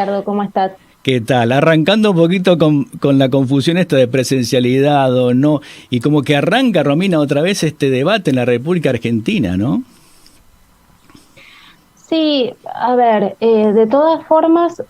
Ricardo, ¿cómo estás? ¿Qué tal? Arrancando un poquito con la confusión esto de presencialidad o no, y como que arranca, Romina, otra vez este debate en la República Argentina, ¿no? Sí, a ver, de todas formas,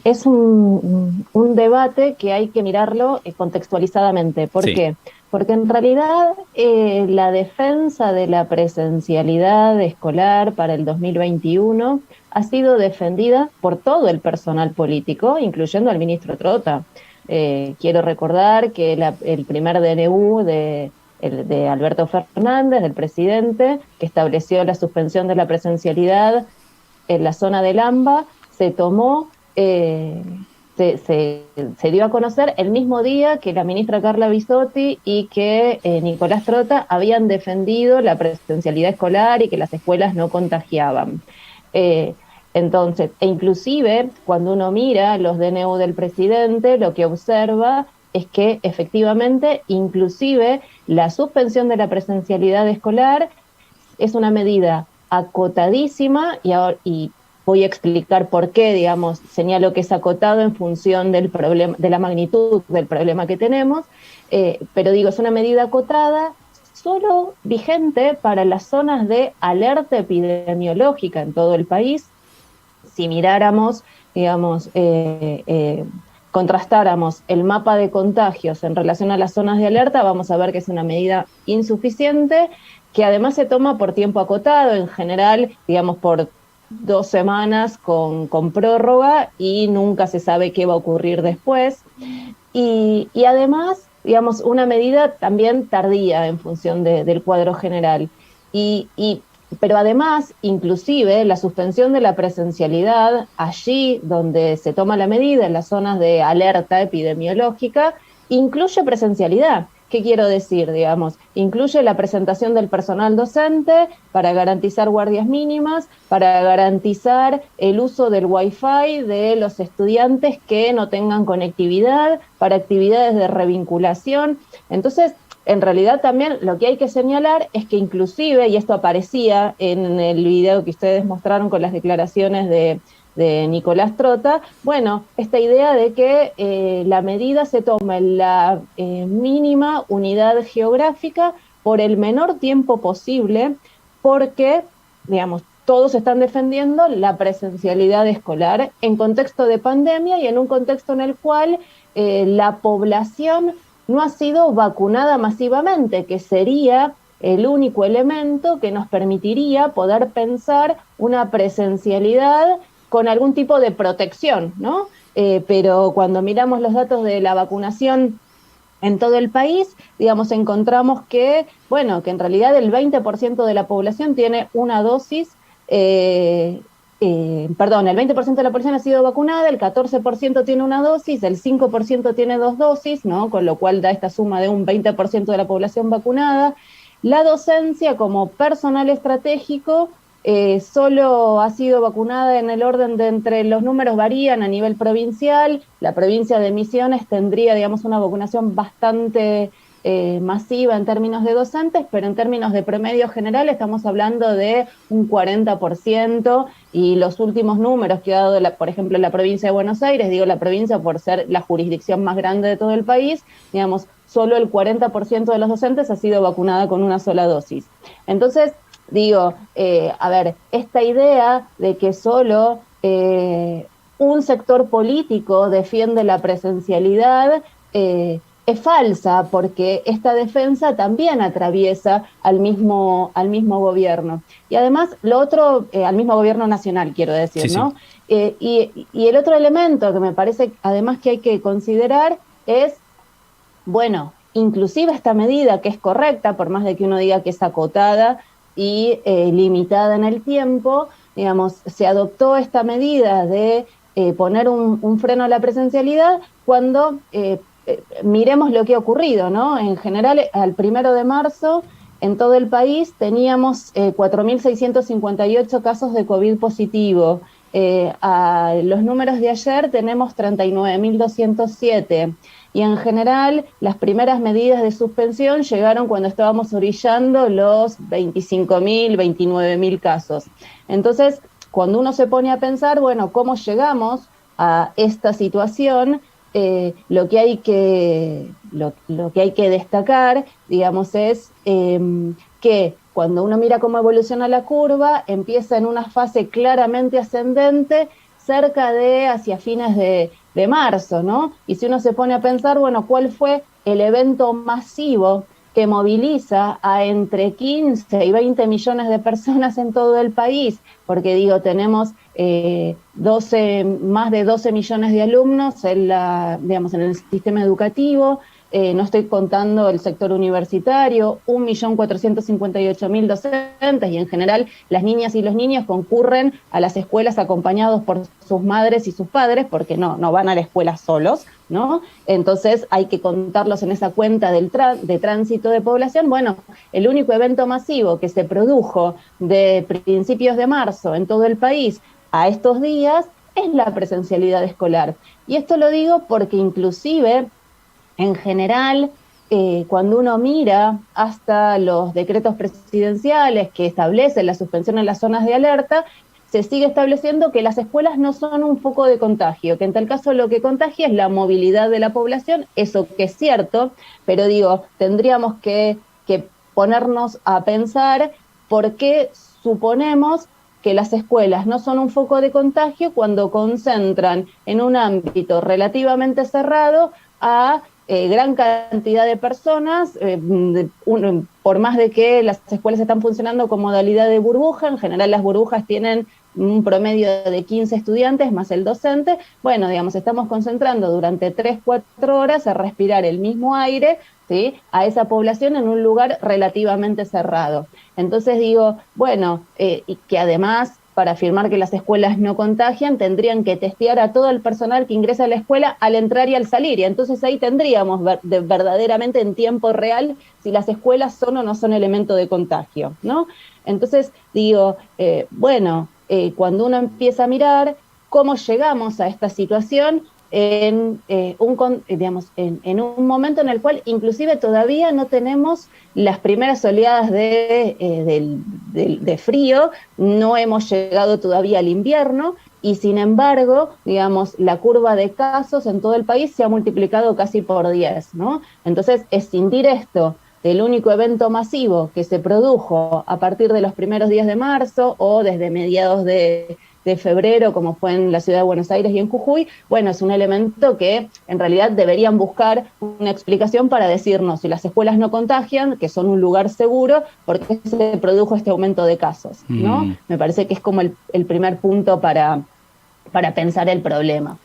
es un debate que hay que mirarlo contextualizadamente. ¿Por Sí. qué? Porque en realidad la defensa de la presencialidad escolar para el 2021 ha sido defendida por todo el personal político, incluyendo al ministro Trota. Quiero recordar que el primer DNU de Alberto Fernández, del presidente, que estableció la suspensión de la presencialidad en la zona del AMBA, se tomó, se dio a conocer el mismo día que la ministra Carla Bisotti y que Nicolás Trota habían defendido la presencialidad escolar y que las escuelas no contagiaban. Eh, entonces, e inclusive cuando uno mira los DNU del presidente, lo que observa es que efectivamente, inclusive la suspensión de la presencialidad escolar es una medida acotadísima y voy a explicar por qué, digamos, señalo que es acotado en función del problema, de la magnitud del problema que tenemos, pero digo, es una medida acotada solo vigente para las zonas de alerta epidemiológica en todo el país. Si miráramos, digamos, contrastáramos el mapa de contagios en relación a las zonas de alerta, vamos a ver que es una medida insuficiente, que además se toma por tiempo acotado, en general, digamos, por 2 semanas con prórroga y nunca se sabe qué va a ocurrir después. Y además, digamos, una medida también tardía en función del cuadro general. Y pero además, inclusive, la suspensión de la presencialidad, allí donde se toma la medida, en las zonas de alerta epidemiológica, incluye presencialidad. ¿Qué quiero decir? Digamos, incluye la presentación del personal docente para garantizar guardias mínimas, para garantizar el uso del Wi-Fi de los estudiantes que no tengan conectividad, para actividades de revinculación. Entonces, en realidad también lo que hay que señalar es que inclusive, y esto aparecía en el video que ustedes mostraron con las declaraciones de Nicolás Trota, bueno, esta idea de que la medida se toma en la mínima unidad geográfica por el menor tiempo posible, porque, digamos, todos están defendiendo la presencialidad escolar en contexto de pandemia y en un contexto en el cual la población no ha sido vacunada masivamente, que sería el único elemento que nos permitiría poder pensar una presencialidad con algún tipo de protección, ¿no? Pero cuando miramos los datos de la vacunación en todo el país, digamos, encontramos que, bueno, que en realidad el 20% de la población tiene una dosis, perdón, el 20% de la población ha sido vacunada, el 14% tiene una dosis, el 5% tiene 2 dosis, ¿no? Con lo cual da esta suma de un 20% de la población vacunada. La docencia como personal estratégico solo ha sido vacunada en el orden de entre, los números varían a nivel provincial, la provincia de Misiones tendría, digamos, una vacunación bastante masiva en términos de docentes, pero en términos de promedio general estamos hablando de un 40%, y los últimos números que ha dado, por ejemplo, la provincia de Buenos Aires, digo la provincia por ser la jurisdicción más grande de todo el país, digamos, solo el 40% de los docentes ha sido vacunada con una sola dosis. Entonces, digo, a ver, esta idea de que solo un sector político defiende la presencialidad es falsa, porque esta defensa también atraviesa al mismo gobierno. Y además, lo otro, al mismo gobierno nacional, quiero Sí, decir, sí. ¿no? Y el otro elemento que me parece además que hay que considerar es, bueno, inclusive esta medida, que es correcta, por más de que uno diga que es acotada y limitada en el tiempo, digamos, se adoptó esta medida de poner un freno a la presencialidad cuando miremos lo que ha ocurrido, ¿no? En general, al 1 de marzo, en todo el país teníamos 4.658 casos de COVID positivo. A los números de ayer tenemos 39.207. Y en general, las primeras medidas de suspensión llegaron cuando estábamos orillando los 25.000, 29.000 casos. Entonces, cuando uno se pone a pensar, bueno, ¿cómo llegamos a esta situación, lo que hay que destacar, digamos, es que cuando uno mira cómo evoluciona la curva, empieza en una fase claramente ascendente cerca de hacia fines de marzo, ¿no? Y si uno se pone a pensar, bueno, ¿cuál fue el evento masivo que moviliza a entre 15 y 20 millones de personas en todo el país? Porque digo, tenemos más de 12 millones de alumnos digamos, en el sistema educativo, no estoy contando el sector universitario, 1.458.000 docentes, y en general las niñas y los niños concurren a las escuelas acompañados por sus madres y sus padres, porque no van a la escuela solos, ¿no? Entonces hay que contarlos en esa cuenta de tránsito de población. Bueno, el único evento masivo que se produjo de principios de marzo en todo el país a estos días es la presencialidad escolar. Y esto lo digo porque inclusive, en general, cuando uno mira hasta los decretos presidenciales que establecen la suspensión en las zonas de alerta, se sigue estableciendo que las escuelas no son un foco de contagio, que en tal caso lo que contagia es la movilidad de la población, eso que es cierto, pero digo, tendríamos que ponernos a pensar por qué suponemos que las escuelas no son un foco de contagio cuando concentran en un ámbito relativamente cerrado a gran cantidad de personas, por más de que las escuelas están funcionando con modalidad de burbuja. En general las burbujas tienen un promedio de 15 estudiantes más el docente. Bueno, digamos, estamos concentrando durante 3-4 horas a respirar el mismo aire, ¿sí?, a esa población en un lugar relativamente cerrado. Entonces digo, bueno, y que además, para afirmar que las escuelas no contagian, tendrían que testear a todo el personal que ingresa a la escuela al entrar y al salir. Y entonces ahí tendríamos verdaderamente en tiempo real si las escuelas son o no son elemento de contagio, ¿no? Entonces digo, cuando uno empieza a mirar cómo llegamos a esta situación, en un momento en el cual inclusive todavía no tenemos las primeras oleadas de frío, no hemos llegado todavía al invierno, y sin embargo, digamos, la curva de casos en todo el país se ha multiplicado casi por 10, ¿no? Entonces, escindir esto del único evento masivo que se produjo a partir de los primeros días de marzo o desde mediados de febrero, como fue en la ciudad de Buenos Aires y en Jujuy, bueno, es un elemento que en realidad deberían buscar una explicación para decirnos si las escuelas no contagian, que son un lugar seguro, ¿por qué se produjo este aumento de casos? ¿No? Me parece que es como el primer punto para pensar el problema.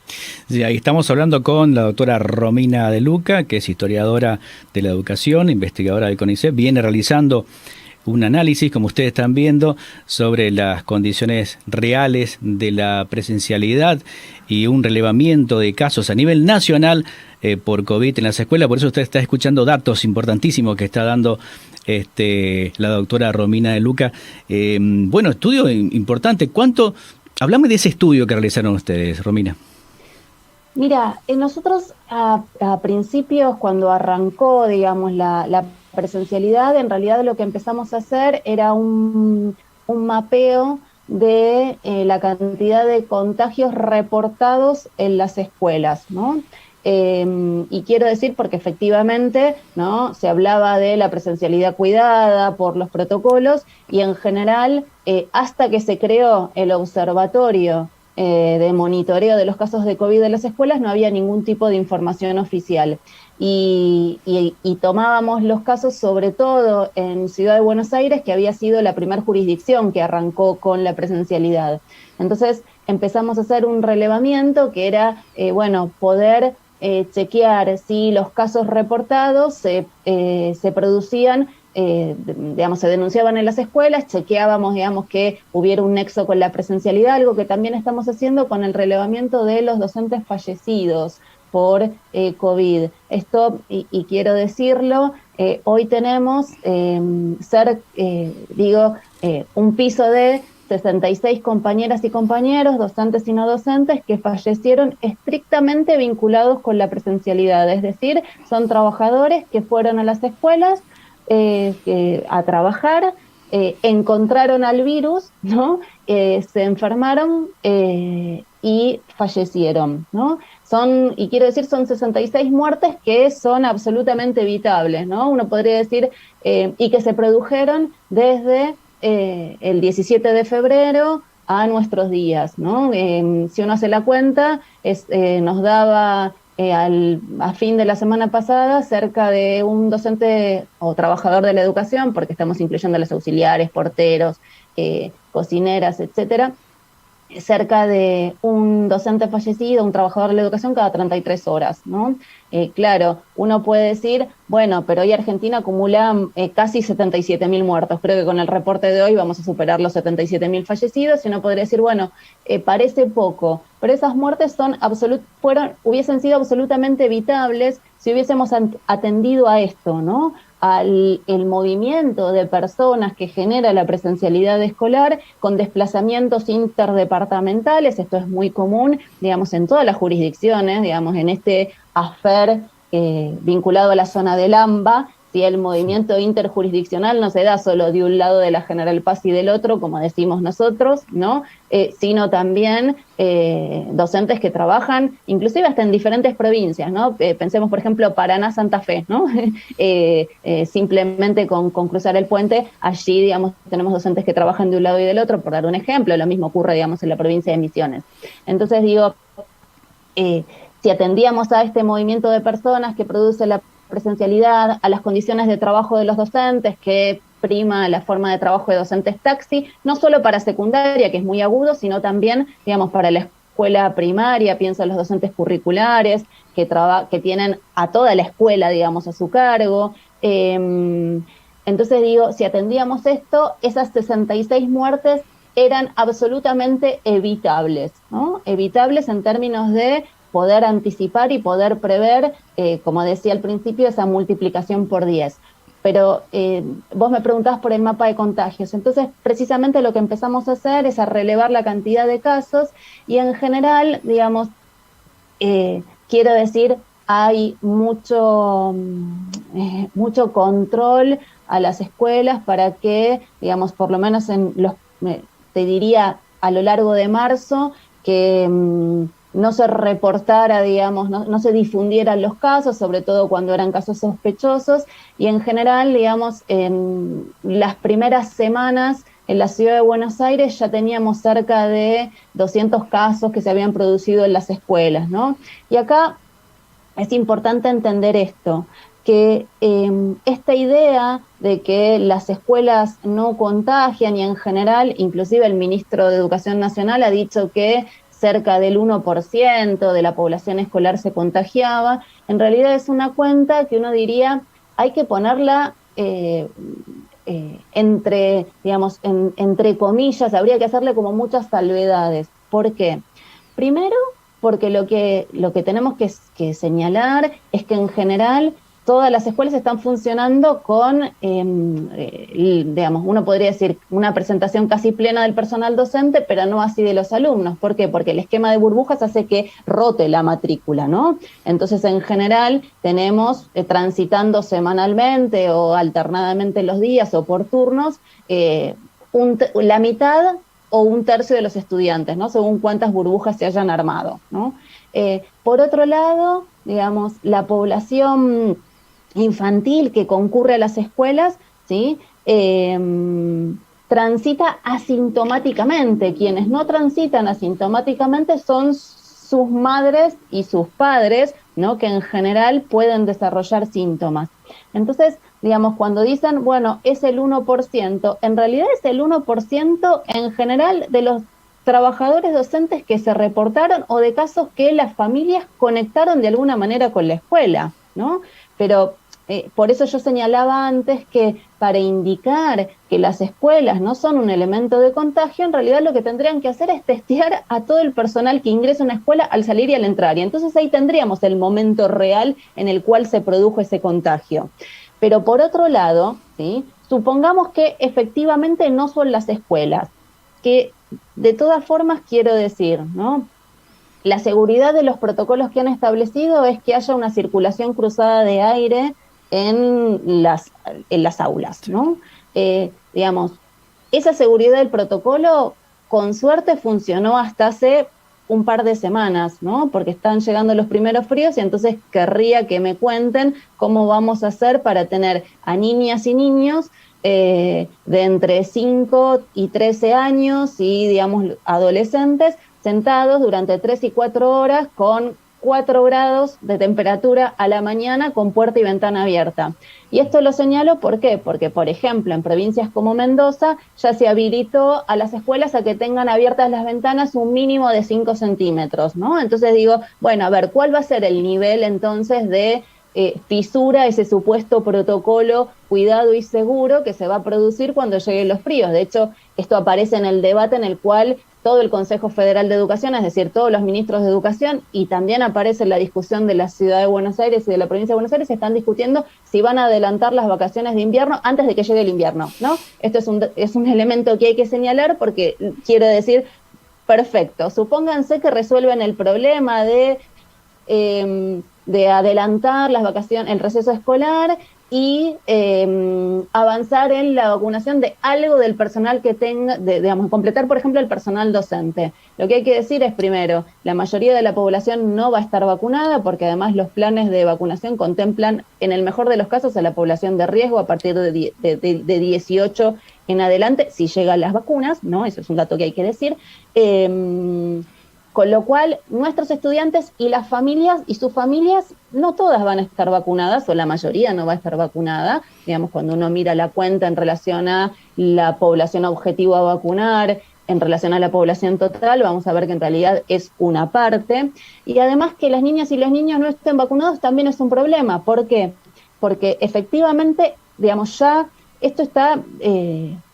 Sí, ahí estamos hablando con la doctora Romina De Luca, que es historiadora de la educación, investigadora del CONICET, viene realizando un análisis, como ustedes están viendo, sobre las condiciones reales de la presencialidad y un relevamiento de casos a nivel nacional por COVID en las escuelas. Por eso usted está escuchando datos importantísimos que está dando la doctora Romina De Luca. Estudio importante. Hablame de ese estudio que realizaron ustedes, Romina. Mira, nosotros a principios, cuando arrancó, digamos, la presencialidad, en realidad lo que empezamos a hacer era un mapeo de la cantidad de contagios reportados en las escuelas, ¿no? Y quiero decir porque efectivamente, ¿no?, se hablaba de la presencialidad cuidada por los protocolos, y en general, hasta que se creó el observatorio de monitoreo de los casos de COVID en las escuelas, no había ningún tipo de información oficial. Y tomábamos los casos sobre todo en Ciudad de Buenos Aires, que había sido la primera jurisdicción que arrancó con la presencialidad. Entonces empezamos a hacer un relevamiento que era, poder chequear si los casos reportados se producían, se denunciaban en las escuelas, chequeábamos, que hubiera un nexo con la presencialidad, algo que también estamos haciendo con el relevamiento de los docentes fallecidos por COVID. Esto, y quiero decirlo, hoy tenemos un piso de 66 compañeras y compañeros, docentes y no docentes, que fallecieron estrictamente vinculados con la presencialidad, es decir, son trabajadores que fueron a las escuelas a trabajar, encontraron al virus, ¿no? Se enfermaron y fallecieron, ¿no? Y quiero decir, son 66 muertes que son absolutamente evitables, ¿no? Uno podría decir, y que se produjeron desde el 17 de febrero a nuestros días, ¿no? Si uno hace la cuenta, nos daba a fin de la semana pasada cerca de un docente o trabajador de la educación, porque estamos incluyendo a los auxiliares, porteros, cocineras, etcétera, cerca de un docente fallecido, un trabajador de la educación cada 33 horas, ¿no? Claro, uno puede decir, bueno, pero hoy Argentina acumula casi 77.000 muertos. Creo que con el reporte de hoy vamos a superar los 77.000 fallecidos, y uno podría decir, bueno, parece poco, pero esas muertes hubiesen sido absolutamente evitables si hubiésemos atendido a esto, ¿no? El movimiento de personas que genera la presencialidad escolar con desplazamientos interdepartamentales. Esto es muy común, digamos, en todas las jurisdicciones, digamos, en este afer vinculado a la zona del AMBA. Si el movimiento interjurisdiccional no se da solo de un lado de la General Paz y del otro, como decimos nosotros, ¿no? Sino también docentes que trabajan, inclusive hasta en diferentes provincias, ¿no? Pensemos, por ejemplo, Paraná, Santa Fe, ¿no? Simplemente con cruzar el puente, allí, digamos, tenemos docentes que trabajan de un lado y del otro, por dar un ejemplo. Lo mismo ocurre, digamos, en la provincia de Misiones. Entonces, digo, si atendíamos a este movimiento de personas que produce la presencialidad, a las condiciones de trabajo de los docentes, que prima la forma de trabajo de docentes taxi, no solo para secundaria, que es muy agudo, sino también, digamos, para la escuela primaria. Pienso en los docentes curriculares, que tienen a toda la escuela, digamos, a su cargo. Entonces digo, si atendíamos esto, esas 66 muertes eran absolutamente evitables, ¿no? Evitables en términos de poder anticipar y poder prever, como decía al principio, esa multiplicación por 10. Pero vos me preguntabas por el mapa de contagios. Entonces, precisamente lo que empezamos a hacer es a relevar la cantidad de casos, y en general, digamos, quiero decir, hay mucho control a las escuelas para que, digamos, por lo menos te diría, a lo largo de marzo, que no se reportara, digamos, no se difundieran los casos, sobre todo cuando eran casos sospechosos, y en general, digamos, en las primeras semanas en la ciudad de Buenos Aires ya teníamos cerca de 200 casos que se habían producido en las escuelas, ¿no? Y acá es importante entender esto, que esta idea de que las escuelas no contagian, y en general, inclusive el ministro de Educación Nacional ha dicho que cerca del 1% de la población escolar se contagiaba, en realidad es una cuenta que uno diría hay que ponerla entre comillas, habría que hacerle como muchas salvedades. ¿Por qué? Primero, porque lo que tenemos que señalar es que en general todas las escuelas están funcionando con, digamos, uno podría decir, una presentación casi plena del personal docente, pero no así de los alumnos. ¿Por qué? Porque el esquema de burbujas hace que rote la matrícula, ¿no? Entonces, en general, tenemos transitando semanalmente o alternadamente los días o por turnos, la mitad o un tercio de los estudiantes, ¿no? Según cuántas burbujas se hayan armado, ¿no? Por otro lado, digamos, la población infantil que concurre a las escuelas, ¿sí? Transita asintomáticamente. Quienes no transitan asintomáticamente son sus madres y sus padres, ¿no? Que en general pueden desarrollar síntomas. Entonces, digamos, cuando dicen, bueno, es el 1%, en realidad es el 1% en general de los trabajadores docentes que se reportaron, o de casos que las familias conectaron de alguna manera con la escuela, ¿no? Pero por eso yo señalaba antes que para indicar que las escuelas no son un elemento de contagio, en realidad lo que tendrían que hacer es testear a todo el personal que ingresa a una escuela al salir y al entrar. Y entonces ahí tendríamos el momento real en el cual se produjo ese contagio. Pero por otro lado, ¿sí? Supongamos que efectivamente no son las escuelas, que de todas formas quiero decir, ¿no? La seguridad de los protocolos que han establecido es que haya una circulación cruzada de aire en las aulas, ¿no? Digamos, esa seguridad del protocolo, con suerte, funcionó hasta hace un par de semanas, ¿no? Porque están llegando los primeros fríos y entonces querría que me cuenten cómo vamos a hacer para tener a niñas y niños de entre 5 y 13 años y, digamos, adolescentes sentados durante 3 y 4 horas con 4 grados de temperatura a la mañana con puerta y ventana abierta. Y esto lo señalo, ¿por qué? Porque, por ejemplo, en provincias como Mendoza ya se habilitó a las escuelas a que tengan abiertas las ventanas un mínimo de 5 centímetros, ¿no? Entonces digo, bueno, a ver, ¿cuál va a ser el nivel entonces de fisura, ese supuesto protocolo cuidado y seguro que se va a producir cuando lleguen los fríos? De hecho, esto aparece en el debate en el cual todo el Consejo Federal de Educación, es decir, todos los ministros de Educación, y también aparece en la discusión de la Ciudad de Buenos Aires y de la provincia de Buenos Aires, están discutiendo si van a adelantar las vacaciones de invierno antes de que llegue el invierno, ¿no? Esto es un elemento que hay que señalar porque quiere decir, perfecto, supónganse que resuelven el problema de adelantar las vacaciones, el receso escolar y avanzar en la vacunación de algo del personal que tenga, digamos, completar, por ejemplo, el personal docente. Lo que hay que decir es, primero, la mayoría de la población no va a estar vacunada porque además los planes de vacunación contemplan, en el mejor de los casos, a la población de riesgo a partir de 18 en adelante, si llegan las vacunas, ¿no? Eso es un dato que hay que decir. Con lo cual, nuestros estudiantes y las familias y sus familias, no todas van a estar vacunadas, o la mayoría no va a estar vacunada. Digamos, cuando uno mira la cuenta en relación a la población objetivo a vacunar, en relación a la población total, vamos a ver que en realidad es una parte. Y además que las niñas y los niños no estén vacunados también es un problema. ¿Por qué? Porque efectivamente, digamos, ya esto está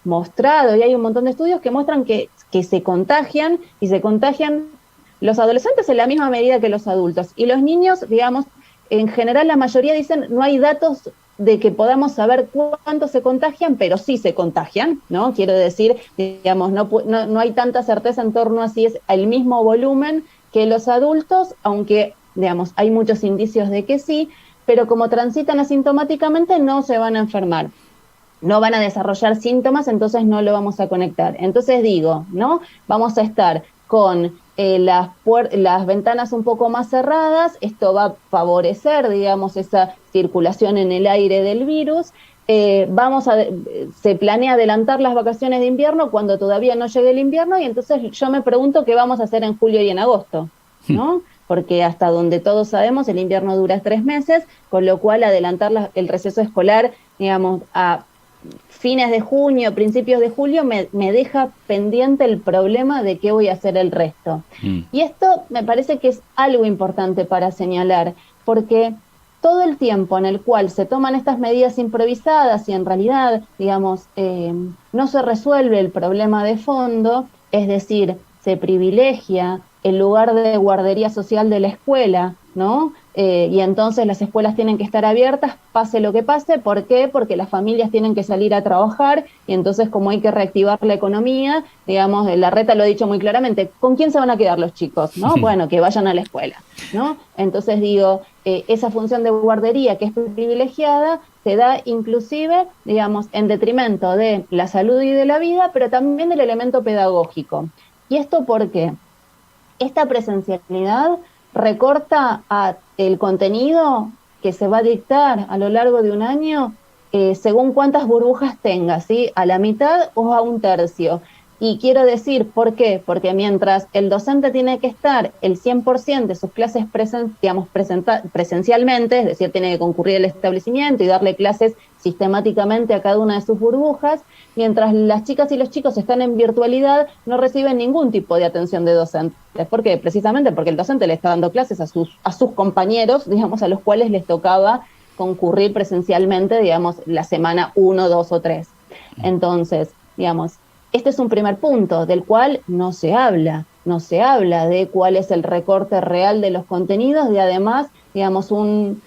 mostrado y hay un montón de estudios que muestran que se contagian y se contagian los adolescentes en la misma medida que los adultos. Y los niños, digamos, en general la mayoría dicen no hay datos de que podamos saber cuánto se contagian, pero sí se contagian, ¿no? Quiero decir, digamos, no hay tanta certeza en torno a si es el mismo volumen que los adultos, aunque, digamos, hay muchos indicios de que sí, pero como transitan asintomáticamente no se van a enfermar. No van a desarrollar síntomas, entonces no lo vamos a conectar. Entonces digo, ¿no? Vamos a estar con las ventanas un poco más cerradas, esto va a favorecer, digamos, esa circulación en el aire del virus. Se planea adelantar las vacaciones de invierno cuando todavía no llegue el invierno y entonces yo me pregunto qué vamos a hacer en julio y en agosto, ¿no? Porque hasta donde todos sabemos el invierno dura 3 meses, con lo cual adelantar el receso escolar, digamos, a fines de junio, principios de julio, me deja pendiente el problema de qué voy a hacer el resto. Y esto me parece que es algo importante para señalar, porque todo el tiempo en el cual se toman estas medidas improvisadas y en realidad, digamos, no se resuelve el problema de fondo, es decir, se privilegia el lugar de guardería social de la escuela, ¿no? Y entonces las escuelas tienen que estar abiertas, pase lo que pase. ¿Por qué? Porque las familias tienen que salir a trabajar y entonces como hay que reactivar la economía, digamos, Larreta lo ha dicho muy claramente, ¿con quién se van a quedar los chicos? ¿No? Bueno, que vayan a la escuela, ¿no? Entonces digo, esa función de guardería que es privilegiada se da inclusive, digamos, en detrimento de la salud y de la vida, pero también del elemento pedagógico. ¿Y esto por qué? Esta presencialidad recorta el contenido que se va a dictar a lo largo de un año según cuántas burbujas tenga, ¿sí? A la mitad o a un tercio. Y quiero decir, ¿por qué? Porque mientras el docente tiene que estar el 100% de sus clases presencialmente, es decir, tiene que concurrir al establecimiento y darle clases sistemáticamente a cada una de sus burbujas, mientras las chicas y los chicos están en virtualidad, no reciben ningún tipo de atención de docentes. ¿Por qué? Precisamente porque el docente le está dando clases a sus compañeros, digamos, a los cuales les tocaba concurrir presencialmente, digamos, la semana 1, 2 o 3. Entonces, digamos, este es un primer punto del cual no se habla de cuál es el recorte real de los contenidos, de además, digamos, un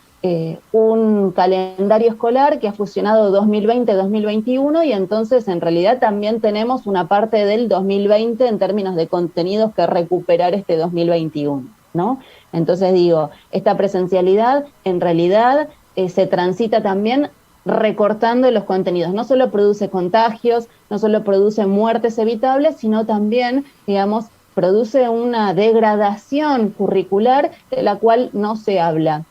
calendario escolar que ha fusionado 2020-2021 y entonces en realidad también tenemos una parte del 2020 en términos de contenidos que recuperar este 2021, ¿no? Entonces digo, esta presencialidad en realidad se transita también recortando los contenidos. No solo produce contagios, no solo produce muertes evitables, sino también, digamos, produce una degradación curricular de la cual no se habla.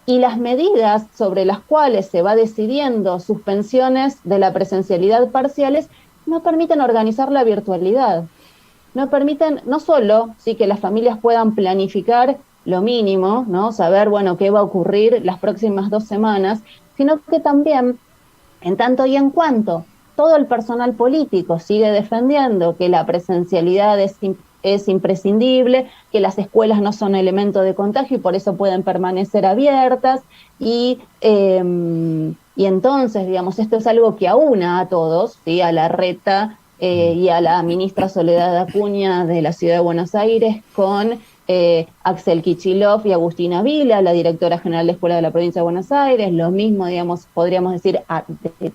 Y las medidas sobre las cuales se va decidiendo suspensiones de la presencialidad parciales no permiten organizar la virtualidad. No permiten, no solo sí que las familias puedan planificar lo mínimo, ¿no? Saber, bueno, qué va a ocurrir las próximas 2 semanas, sino que también, en tanto y en cuanto todo el personal político sigue defendiendo que la presencialidad es imprescindible, que las escuelas no son elemento de contagio y por eso pueden permanecer abiertas, y entonces, digamos, esto es algo que aúna a todos, ¿sí? A la reta y a la ministra Soledad Acuña de la Ciudad de Buenos Aires, con Axel Kicillof y Agustina Vila, la directora general de Escuela de la Provincia de Buenos Aires, lo mismo, digamos, podríamos decir,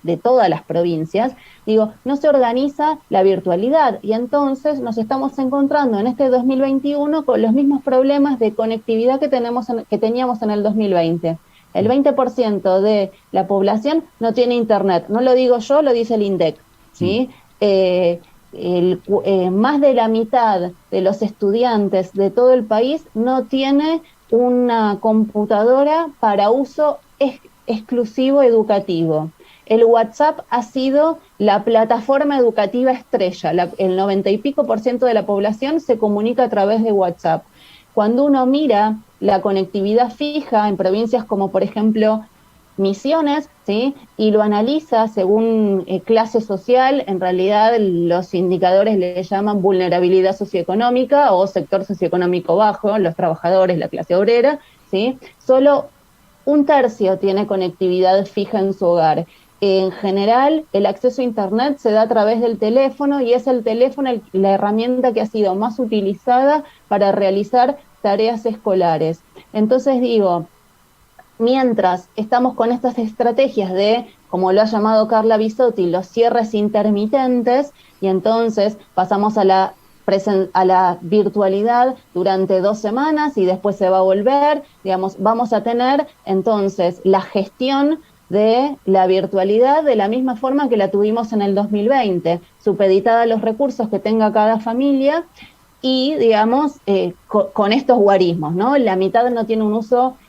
de todas las provincias. Digo, no se organiza la virtualidad y entonces nos estamos encontrando en este 2021 con los mismos problemas de conectividad que teníamos en el 2020. El 20% de la población no tiene internet, no lo digo yo, lo dice el INDEC, ¿sí? Más de la mitad de los estudiantes de todo el país no tiene una computadora para uso exclusivo educativo. El WhatsApp ha sido la plataforma educativa estrella. El 90 y pico % de la población se comunica a través de WhatsApp. Cuando uno mira la conectividad fija en provincias como, por ejemplo, Misiones, ¿sí? Y lo analiza según clase social, en realidad los indicadores le llaman vulnerabilidad socioeconómica o sector socioeconómico bajo, los trabajadores, la clase obrera, ¿sí? Solo 1/3 tiene conectividad fija en su hogar. En general, el acceso a Internet se da a través del teléfono y es el teléfono la herramienta que ha sido más utilizada para realizar tareas escolares. Entonces digo, mientras estamos con estas estrategias de, como lo ha llamado Carla Bisotti, los cierres intermitentes, y entonces pasamos a la virtualidad durante 2 semanas y después se va a volver, digamos, vamos a tener entonces la gestión de la virtualidad de la misma forma que la tuvimos en el 2020, supeditada a los recursos que tenga cada familia y, digamos, con estos guarismos, ¿no? La mitad no tiene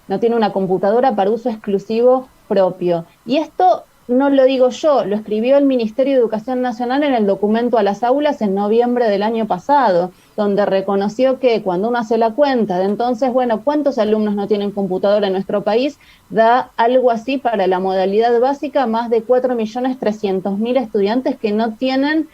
no tiene una computadora para uso exclusivo propio. Y esto no lo digo yo, lo escribió el Ministerio de Educación Nacional en el documento a las aulas en noviembre del año pasado, donde reconoció que cuando uno hace la cuenta de entonces, bueno, ¿cuántos alumnos no tienen computadora en nuestro país? Da algo así para la modalidad básica, más de 4.300.000 estudiantes que no tienen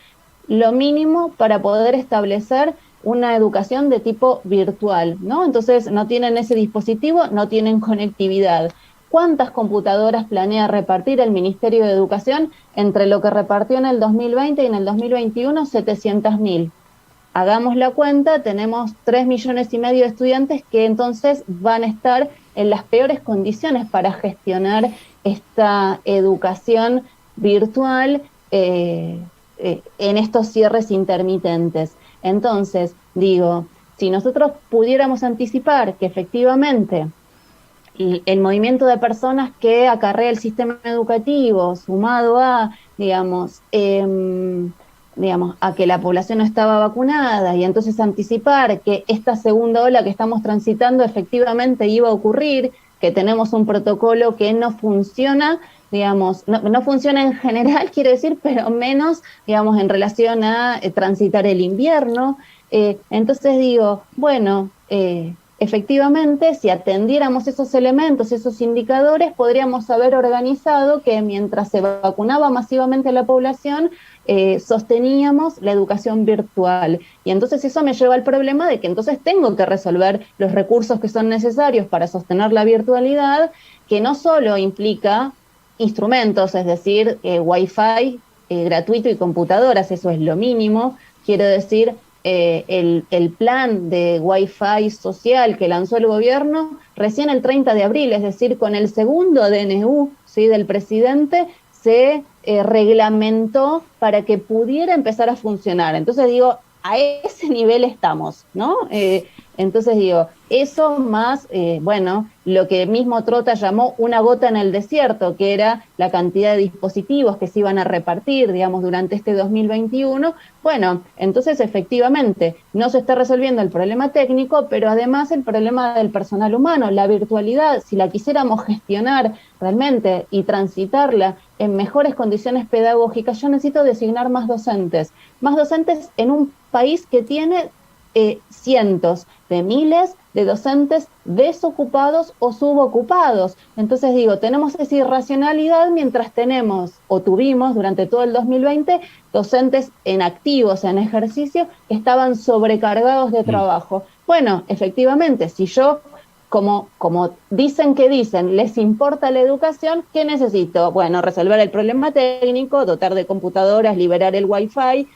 lo mínimo para poder establecer una educación de tipo virtual, ¿no? Entonces no tienen ese dispositivo, no tienen conectividad. ¿Cuántas computadoras planea repartir el Ministerio de Educación? Entre lo que repartió en el 2020 y en el 2021, 700.000. Hagamos la cuenta, tenemos 3,5 millones de estudiantes que entonces van a estar en las peores condiciones para gestionar esta educación virtual en estos cierres intermitentes. Entonces, digo, si nosotros pudiéramos anticipar que efectivamente el movimiento de personas que acarrea el sistema educativo, sumado a, digamos, a que la población no estaba vacunada, y entonces anticipar que esta segunda ola que estamos transitando efectivamente iba a ocurrir, que tenemos un protocolo que no funciona, digamos, no funciona en general, quiero decir, pero menos, digamos, en relación a transitar el invierno. Entonces digo, bueno, efectivamente, si atendiéramos esos elementos, esos indicadores, podríamos haber organizado que mientras se vacunaba masivamente a la población, sosteníamos la educación virtual. Y entonces eso me lleva al problema de que entonces tengo que resolver los recursos que son necesarios para sostener la virtualidad, que no solo implica instrumentos, es decir, Wi-Fi gratuito y computadoras, eso es lo mínimo. Quiero decir, el plan de Wi-Fi social que lanzó el gobierno recién el 30 de abril, es decir, con el segundo DNU, ¿sí?, del presidente, se reglamentó para que pudiera empezar a funcionar. Entonces digo, a ese nivel estamos, ¿no? Entonces digo, eso más, bueno, lo que mismo Trota llamó una gota en el desierto, que era la cantidad de dispositivos que se iban a repartir, digamos, durante este 2021. Bueno, entonces efectivamente no se está resolviendo el problema técnico, pero además el problema del personal humano, la virtualidad, si la quisiéramos gestionar realmente y transitarla en mejores condiciones pedagógicas, yo necesito designar más docentes en un país que tiene cientos de miles de docentes desocupados o subocupados. Entonces digo, tenemos esa irracionalidad mientras tenemos o tuvimos durante todo el 2020 docentes en activos, en ejercicio, que estaban sobrecargados de trabajo. Bueno, efectivamente, si yo como dicen que dicen, les importa la educación, ¿qué necesito? Bueno, resolver el problema técnico, dotar de computadoras, liberar el Wi-Fi,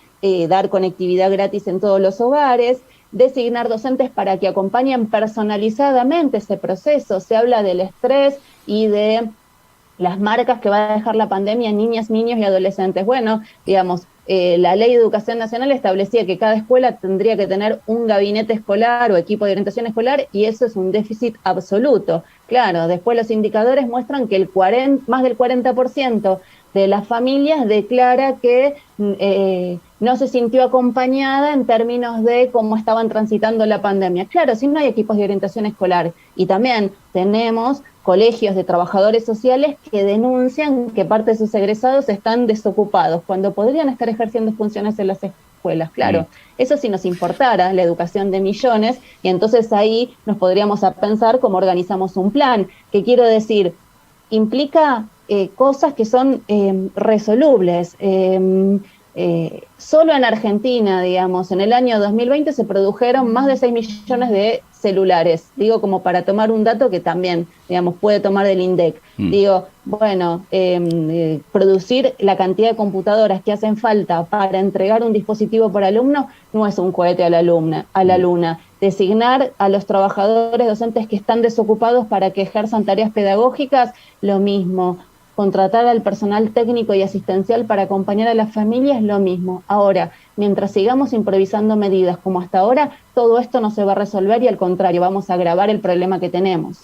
dar conectividad gratis en todos los hogares, designar docentes para que acompañen personalizadamente ese proceso. Se habla del estrés y de las marcas que va a dejar la pandemia en niñas, niños y adolescentes. Bueno, digamos, la Ley de Educación Nacional establecía que cada escuela tendría que tener un gabinete escolar o equipo de orientación escolar, y eso es un déficit absoluto. Claro, después los indicadores muestran que más del 40% de las familias declara que no se sintió acompañada en términos de cómo estaban transitando la pandemia. Claro, si no hay equipos de orientación escolar, y también tenemos colegios de trabajadores sociales que denuncian que parte de sus egresados están desocupados cuando podrían estar ejerciendo funciones en las escuelas. Claro, eso sí nos importara la educación de millones, y entonces ahí nos podríamos a pensar cómo organizamos un plan, que quiero decir, implica cosas que son resolubles. Solo en Argentina, digamos, en el año 2020 se produjeron más de 6 millones de celulares. Digo, como para tomar un dato que también, digamos, puede tomar del INDEC. Digo, bueno, producir la cantidad de computadoras que hacen falta para entregar un dispositivo por alumno no es un cohete a la luna. Designar a los trabajadores docentes que están desocupados para que ejerzan tareas pedagógicas, lo mismo. Contratar al personal técnico y asistencial para acompañar a las familias, lo mismo. Ahora, mientras sigamos improvisando medidas como hasta ahora, todo esto no se va a resolver y al contrario, vamos a agravar el problema que tenemos.